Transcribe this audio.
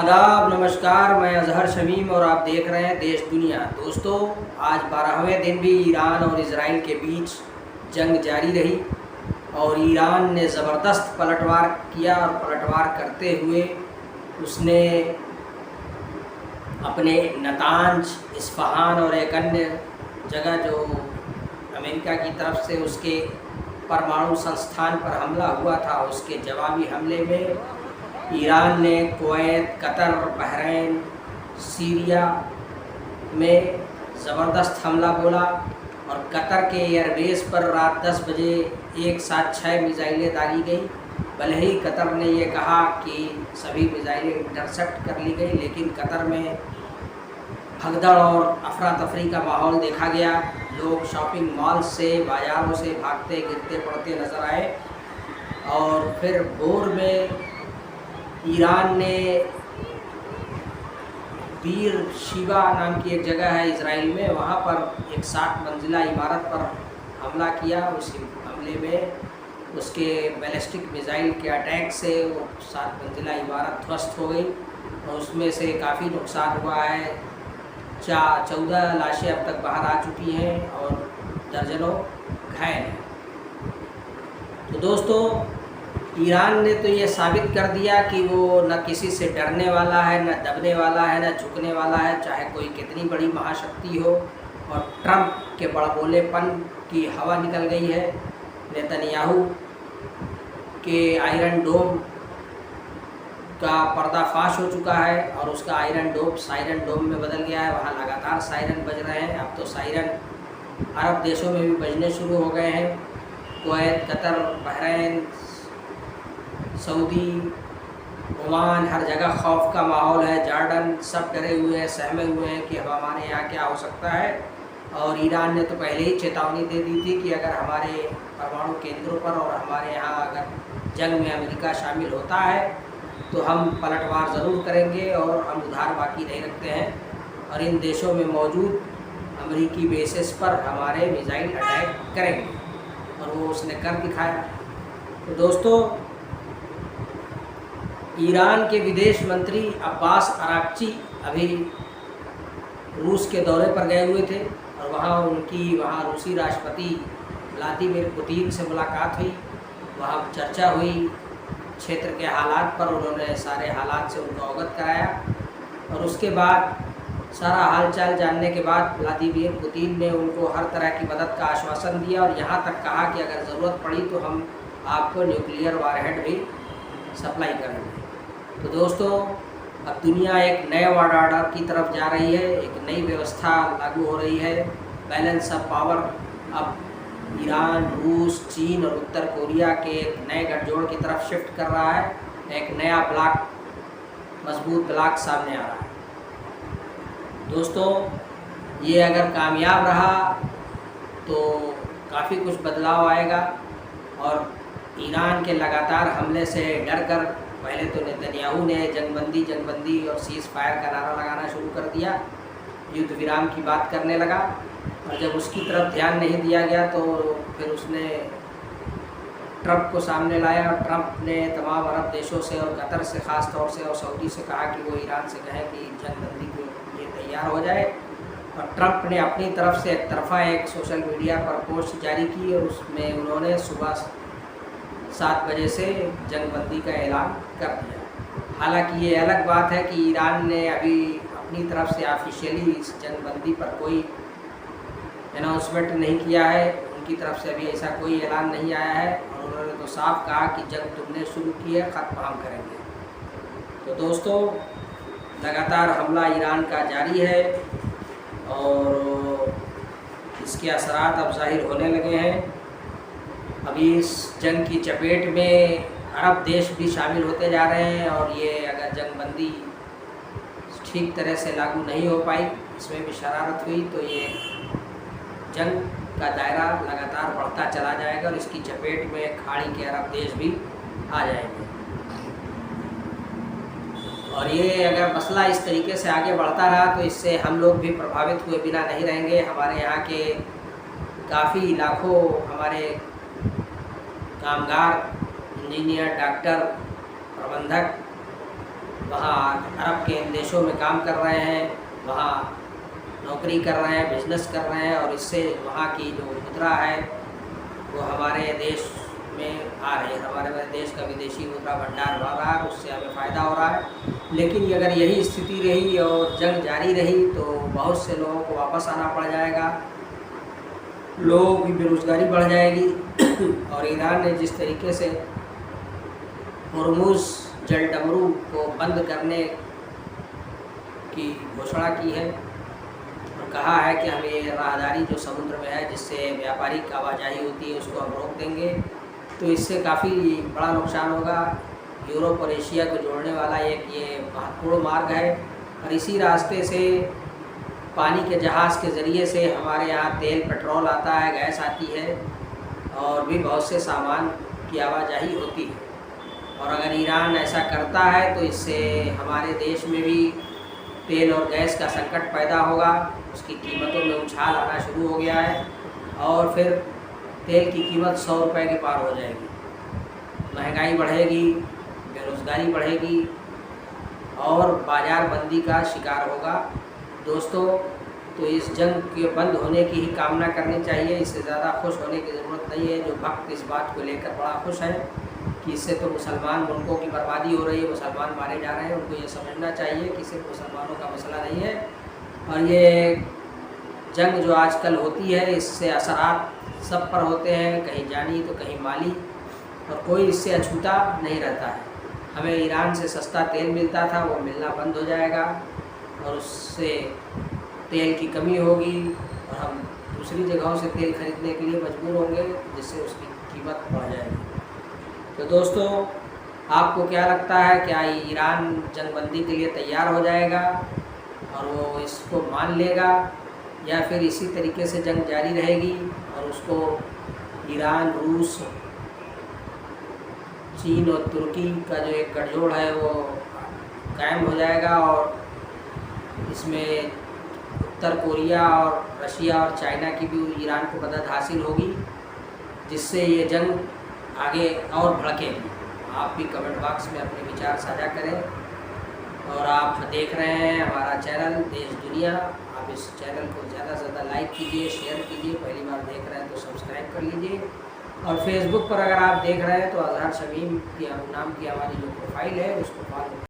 आदाब, नमस्कार। मैं अजहर शमीम और आप देख रहे हैं देश दुनिया। दोस्तों, आज 12वें दिन भी ईरान और इजराइल के बीच जंग जारी रही और ईरान ने ज़बरदस्त पलटवार किया और पलटवार करते हुए उसने अपने नतांज, इस्फहान और एक अन्य जगह जो अमेरिका की तरफ से उसके परमाणु संस्थान पर हमला हुआ था, उसके जवाबी हमले में ईरान ने कुवैत, कतर, बहरीन, सीरिया में ज़बरदस्त हमला बोला और कतर के एयरबेस पर रात 10 बजे एक साथ 6 मिसाइलें दागी गई। भले ही कतर ने ये कहा कि सभी मिसाइलें इंटरसेप्ट कर ली गई, लेकिन कतर में भगदड़ और अफरा तफरी का माहौल देखा गया। लोग शॉपिंग मॉल से, बाज़ारों से भागते गिरते पड़ते नज़र आए और फिर भोर में ईरान ने बीर शिवा नाम की एक जगह है इजराइल में, वहाँ पर एक 60 मंजिला इमारत पर हमला किया। उस हमले में उसके बैलिस्टिक मिसाइल के अटैक से वो 60 मंजिला इमारत ध्वस्त हो गई और उसमें से काफ़ी नुकसान हुआ है। 14 लाशें अब तक बाहर आ चुकी हैं और दर्जनों घायल हैं। तो दोस्तों, ईरान ने तो ये साबित कर दिया कि वो न किसी से डरने वाला है, न दबने वाला है, न झुकने वाला है, चाहे कोई कितनी बड़ी महाशक्ति हो। और ट्रंप के बड़बोलेपन की हवा निकल गई है। नेतन्याहू के आयरन डोम का पर्दाफाश हो चुका है और उसका आयरन डोम सायरन डोम में बदल गया है। वहाँ लगातार सायरन बज रहे हैं। अब तो सायरन अरब देशों में भी बजने शुरू हो गए हैं। Kuwait, Qatar, Bahrain, Saudi, Oman, हर जगह खौफ का माहौल है। जॉर्डन, सब डरे हुए हैं, सहमे हुए हैं कि अब हमारे यहाँ क्या हो सकता है। और ईरान ने तो पहले ही चेतावनी दे दी थी कि अगर हमारे परमाणु केंद्रों पर और हमारे यहाँ अगर जंग में अमेरिका शामिल होता है तो हम पलटवार ज़रूर करेंगे और हम उधार बाकी नहीं रखते हैं और इन देशों में मौजूद अमेरिकी बेसिस पर हमारे मिसाइल अटैक करेंगे। और वो उसने कर दिखाया। तो दोस्तों, ईरान के विदेश मंत्री अब्बास अराक्ची अभी रूस के दौरे पर गए हुए थे और वहाँ रूसी राष्ट्रपति व्लादिमीर पुतिन से मुलाकात हुई। वहाँ चर्चा हुई क्षेत्र के हालात पर। उन्होंने सारे हालात से उनको अवगत कराया और उसके बाद सारा हालचाल जानने के बाद व्लादिमीर पुतिन ने उनको हर तरह की मदद का आश्वासन दिया और यहाँ तक कहा कि अगर ज़रूरत पड़ी तो हम आपको न्यूक्लियर वारहेड भी सप्लाई करेंगे। तो दोस्तों, अब दुनिया एक नए वर्ल्ड ऑर्डर की तरफ जा रही है, एक नई व्यवस्था लागू हो रही है। बैलेंस ऑफ पावर अब ईरान, रूस, चीन और उत्तर कोरिया के एक नए गठजोड़ की तरफ शिफ्ट कर रहा है। एक नया ब्लॉक, मजबूत ब्लॉक सामने आ रहा है। दोस्तों, ये अगर कामयाब रहा तो काफ़ी कुछ बदलाव आएगा और ईरान के लगातार हमले से डर कर पहले तो नेतन्याहू ने जंगबंदी और सीज़ फायर का नारा लगाना शुरू कर दिया, युद्ध विराम की बात करने लगा और जब उसकी तरफ ध्यान नहीं दिया गया तो फिर उसने ट्रंप को सामने लाया और ट्रंप ने तमाम अरब देशों से और कतर से ख़ास तौर से और सऊदी से कहा कि वो ईरान से कहें कि जंगबंदी के लिए तैयार हो जाए। और ट्रंप ने अपनी तरफ से एक तरफा एक सोशल मीडिया पर पोस्ट जारी की और उसमें उन्होंने सुबह 7 बजे से जंगबंदी का ऐलान कर दिया। हालांकि ये अलग बात है कि ईरान ने अभी अपनी तरफ से ऑफिशियली इस जंगबंदी पर कोई अनाउंसमेंट नहीं किया है। उनकी तरफ से अभी ऐसा कोई ऐलान नहीं आया है और उन्होंने तो साफ कहा कि जंग तुमने शुरू की है, ख़त्म हम करेंगे। तो दोस्तों, लगातार हमला ईरान का जारी है और इसके असरात अब ज़ाहिर होने लगे हैं। अभी इस जंग की चपेट में अरब देश भी शामिल होते जा रहे हैं और ये अगर जंगबंदी ठीक तरह से लागू नहीं हो पाई, इसमें भी शरारत हुई, तो ये जंग का दायरा लगातार बढ़ता चला जाएगा और इसकी चपेट में खाड़ी के अरब देश भी आ जाएंगे। और ये अगर मसला इस तरीके से आगे बढ़ता रहा तो इससे हम लोग भी प्रभावित हुए बिना नहीं रहेंगे। हमारे यहाँ के काफ़ी लाखों हमारे कामगार, इंजीनियर, डॉक्टर, प्रबंधक वहाँ अरब के इन देशों में काम कर रहे हैं, वहाँ नौकरी कर रहे हैं, बिजनेस कर रहे हैं, और इससे वहाँ की जो मुद्रा है वो हमारे देश में आ रही है। हमारे देश का विदेशी मुद्रा भंडार बढ़ रहा है, उससे हमें फ़ायदा हो रहा है। लेकिन अगर यही स्थिति रही और जंग जारी रही तो बहुत से लोगों को वापस आना पड़ जाएगा, लोगों की बेरोज़गारी बढ़ जाएगी। और ईरान ने जिस तरीके से होर्मुज़ जलडमरू को बंद करने की घोषणा की है और कहा है कि हम ये राहदारी जो समुद्र में है जिससे व्यापारिक आवाजाही होती है उसको हम रोक देंगे, तो इससे काफ़ी बड़ा नुकसान होगा। यूरोप और एशिया को जोड़ने वाला एक ये महत्वपूर्ण मार्ग है, और इसी रास्ते से पानी के जहाज़ के ज़रिए से हमारे यहाँ तेल, पेट्रोल आता है, गैस आती है, और भी बहुत से सामान की आवाजाही होती है। और अगर ईरान ऐसा करता है तो इससे हमारे देश में भी तेल और गैस का संकट पैदा होगा, उसकी कीमतों में उछाल आना शुरू हो गया है, और फिर तेल की कीमत 100 रुपये के पार हो जाएगी, महंगाई बढ़ेगी, बेरोज़गारी बढ़ेगी और बाज़ार बंदी का शिकार होगा। दोस्तों, तो इस जंग के बंद होने की ही कामना करनी चाहिए, इससे ज़्यादा खुश होने की ज़रूरत नहीं है। जो भक्त इस बात को लेकर बड़ा खुश है कि इससे तो मुसलमान मुल्कों की बर्बादी हो रही है, मुसलमान मारे जा रहे हैं, उनको ये समझना चाहिए कि सिर्फ मुसलमानों का मसला नहीं है, और ये जंग जो आजकल होती है इससे असरात सब पर होते हैं, कहीं जानी तो कहीं माली, और कोई इससे अछूता नहीं रहता है। हमें ईरान से सस्ता तेल मिलता था, वो मिलना बंद हो जाएगा, और उससे तेल की कमी होगी, और हम दूसरी जगहों से तेल खरीदने के लिए मजबूर होंगे, जिससे उसकी कीमत बढ़ जाएगी। तो दोस्तों, आपको क्या लगता है, क्या ईरान जंगबंदी के लिए तैयार हो जाएगा और वो इसको मान लेगा, या फिर इसी तरीके से जंग जारी रहेगी और उसको ईरान, रूस, चीन और तुर्की का जो एक गठजोड़ है वो कायम हो जाएगा, और इसमें उत्तर कोरिया और रशिया और चाइना की भी ईरान को मदद हासिल होगी, जिससे ये जंग आगे और भड़केगी। आप भी कमेंट बॉक्स में अपने विचार साझा करें, और आप देख रहे हैं हमारा चैनल देश दुनिया। आप इस चैनल को ज़्यादा से ज़्यादा लाइक कीजिए, शेयर कीजिए, पहली बार देख रहे हैं तो सब्सक्राइब कर लीजिए, और फेसबुक पर अगर आप देख रहे हैं तो अज़हर शमीम की नाम की हमारी जो प्रोफाइल है उसको फॉलो